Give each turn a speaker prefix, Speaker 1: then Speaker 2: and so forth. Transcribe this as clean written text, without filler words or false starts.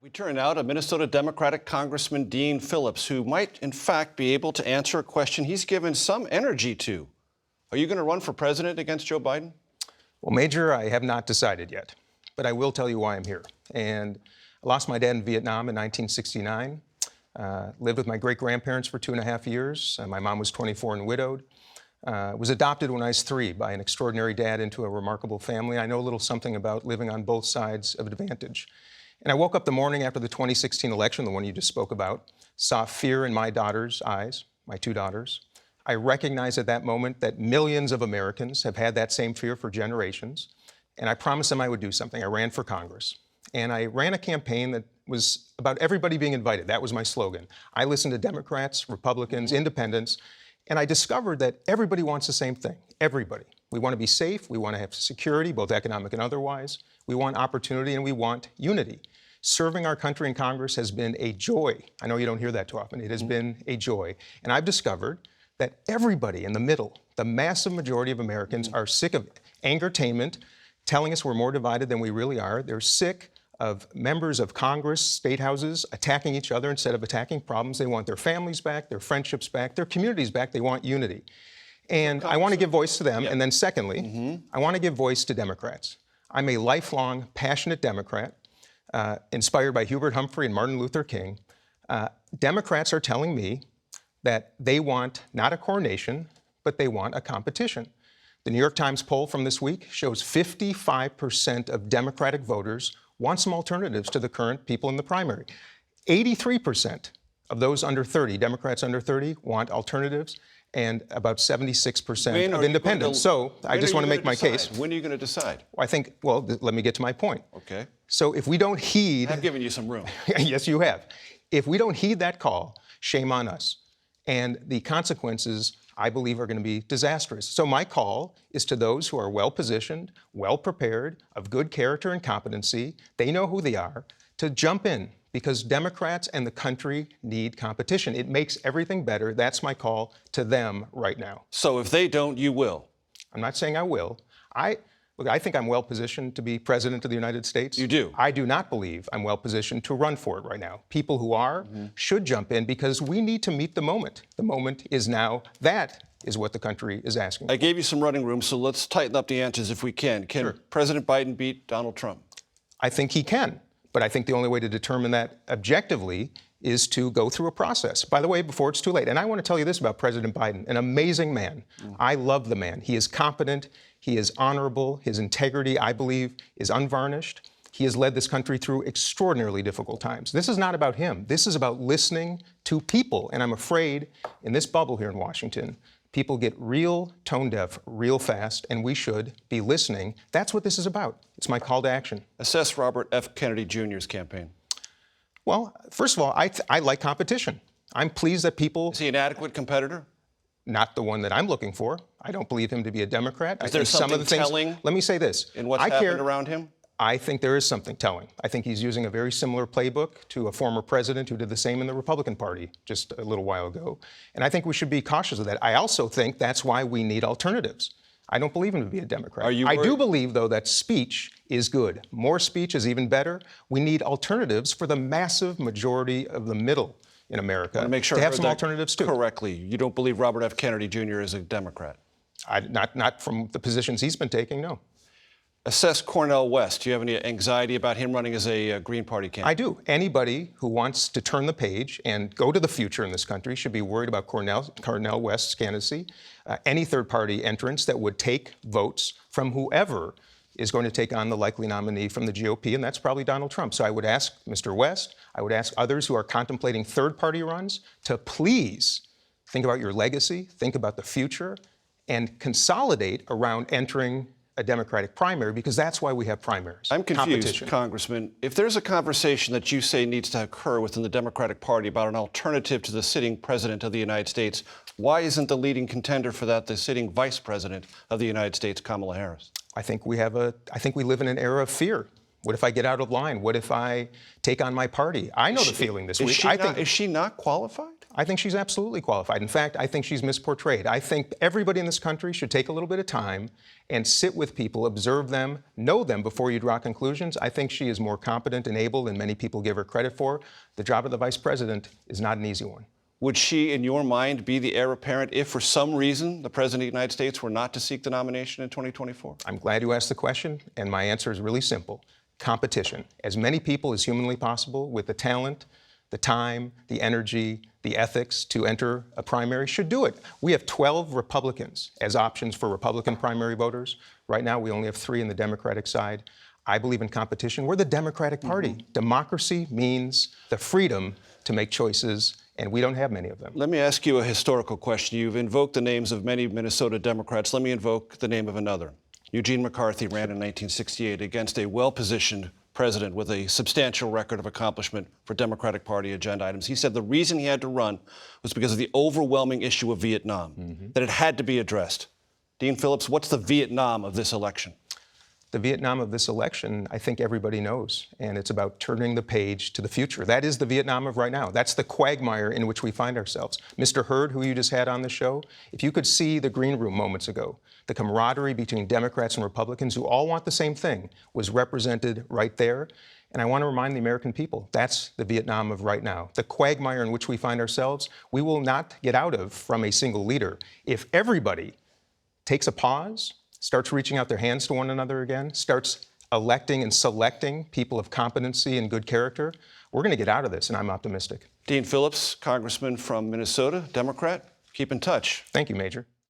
Speaker 1: We turn now to Minnesota Democratic Congressman Dean Phillips, who might, in fact, be able to answer a question he's given some energy to. Are you going to run for president against Joe Biden?
Speaker 2: Well, Major, I have not decided yet, but I will tell you why I'm here. And I lost my dad in Vietnam in 1969, lived with my great-grandparents for 2.5 years. My mom was 24 and widowed. Was adopted when I was 3 by an extraordinary dad into a remarkable family. I know a little something about living on both sides of advantage. And I woke up the morning after the 2016 election, the one you just spoke about, saw fear in my daughter's eyes, my 2 daughters. I recognized at that moment that millions of Americans have had that same fear for generations, and I promised them I would do something. I ran for Congress, and I ran a campaign that was about everybody being invited. That was my slogan. I listened to Democrats, Republicans, independents, and I discovered that everybody wants the same thing, everybody. We want to be safe, we want to have security, both economic and otherwise. We want opportunity, and we want unity. Serving our country in Congress has been a joy. I know you don't hear that too often. It has been a joy. And I've discovered that everybody in the middle, the massive majority of Americans, are sick of angertainment, telling us we're more divided than we really are. They're sick of members of Congress, state houses, attacking each other instead of attacking problems. They want their families back, their friendships back, their communities back. They want unity. And I want to give voice to them. And then secondly, I want to give voice to Democrats. I'm a lifelong, passionate Democrat, inspired by Hubert Humphrey and Martin Luther King. Democrats are telling me that they want not a coronation, but they want a competition. The New York Times poll from this week shows 55% of Democratic voters want some alternatives to the current people in the primary. 83% of those under 30, Democrats under 30, want alternatives, and about 76% of independents. So I just want to make my case.
Speaker 1: When are you going to decide?
Speaker 2: I think, well, let me get to my point.
Speaker 1: Okay.
Speaker 2: So if we don't heed...
Speaker 1: I've given you some room.
Speaker 2: Yes, you have. If we don't heed that call, shame on us. And the consequences, I believe, are going to be disastrous. So my call is to those who are well-positioned, well-prepared, of good character and competency, they know who they are, to jump in, because Democrats and the country need competition. It makes everything better. That's my call to them right now.
Speaker 1: So if they don't, you will?
Speaker 2: I'm not saying I will. Look, I think I'm well-positioned to be president of the United States.
Speaker 1: You do?
Speaker 2: I do not believe I'm well-positioned to run for it right now. People who are should jump in, because we need to meet the moment. The moment is now. That is what the country is asking for.
Speaker 1: I gave you some running room, so let's tighten up the answers if we can. Can President Biden beat Donald Trump?
Speaker 2: I think he can. But I think the only way to determine that objectively is to go through a process. By the way, before it's too late, and I want to tell you this about President Biden, an amazing man. I love the man. He is competent. He is honorable. His integrity, I believe, is unvarnished. He has led this country through extraordinarily difficult times. This is not about him. This is about listening to people. And I'm afraid in this bubble here in Washington, people get real tone deaf real fast, and we should be listening. That's what this is about. It's my call to action.
Speaker 1: Assess Robert F. Kennedy Jr.'s campaign.
Speaker 2: Well, first of all, I like competition. I'm pleased that people...
Speaker 1: Is he an adequate competitor?
Speaker 2: Not the one that I'm looking for. I don't believe him to be a Democrat.
Speaker 1: Is there something telling?
Speaker 2: Let me say this.
Speaker 1: In what's happened around him?
Speaker 2: I think there is something telling. I think he's using a very similar playbook to a former president who did the same in the Republican Party just a little while ago. And I think we should be cautious of that. I also think that's why we need alternatives. I don't believe him to be a Democrat. I do believe, though, that speech is good. More speech is even better. We need alternatives for the massive majority of the middle in America to have some alternatives, too.
Speaker 1: Correctly. You don't believe Robert F. Kennedy Jr. is a Democrat?
Speaker 2: Not from the positions he's been taking, no.
Speaker 1: Assess Cornel West. Do you have any anxiety about him running as a Green Party candidate?
Speaker 2: I do. Anybody who wants to turn the page and go to the future in this country should be worried about Cornel West's candidacy. Any third-party entrance that would take votes from whoever is going to take on the likely nominee from the GOP, and that's probably Donald Trump. So I would ask Mr. West, I would ask others who are contemplating third-party runs to please think about your legacy, think about the future, and consolidate around entering a Democratic primary, because that's why we have primaries.
Speaker 1: I'm confused, Congressman. If there's a conversation that you say needs to occur within the Democratic Party about an alternative to the sitting president of the United States, why isn't the leading contender for that the sitting vice president of the United States, Kamala Harris?
Speaker 2: I think we live in an era of fear. What if I get out of line? What if I take on my party? I know the feeling this week.
Speaker 1: Is she not qualified?
Speaker 2: I think she's absolutely qualified. In fact, I think she's misportrayed. I think everybody in this country should take a little bit of time and sit with people, observe them, know them before you draw conclusions. I think she is more competent and able than many people give her credit for. The job of the vice president is not an easy one.
Speaker 1: Would she, in your mind, be the heir apparent if, for some reason, the President of the United States were not to seek the nomination in 2024?
Speaker 2: I'm glad you asked the question, and my answer is really simple. Competition. As many people as humanly possible with the talent, the time, the energy, the ethics to enter a primary should do it. We have 12 Republicans as options for Republican primary voters. Right now, we only have 3 in the Democratic side. I believe in competition. We're the Democratic Party. Democracy means the freedom to make choices, and we don't have many of them.
Speaker 1: Let me ask you a historical question. You've invoked the names of many Minnesota Democrats. Let me invoke the name of another. Eugene McCarthy ran in 1968 against a well-positioned president with a substantial record of accomplishment for Democratic Party agenda items. He said the reason he had to run was because of the overwhelming issue of Vietnam, that it had to be addressed. Dean Phillips, what's the Vietnam of this election?
Speaker 2: The Vietnam of this election, I think everybody knows, and it's about turning the page to the future. That is the Vietnam of right now. That's the quagmire in which we find ourselves. Mr. Hurd, who you just had on the show, if you could see the green room moments ago, the camaraderie between Democrats and Republicans who all want the same thing was represented right there. And I want to remind the American people, that's the Vietnam of right now. The quagmire in which we find ourselves, we will not get out of from a single leader. If everybody takes a pause, starts reaching out their hands to one another again, starts electing and selecting people of competency and good character, we're going to get out of this, and I'm optimistic.
Speaker 1: Dean Phillips, Congressman from Minnesota, Democrat, keep in touch.
Speaker 2: Thank you, Major.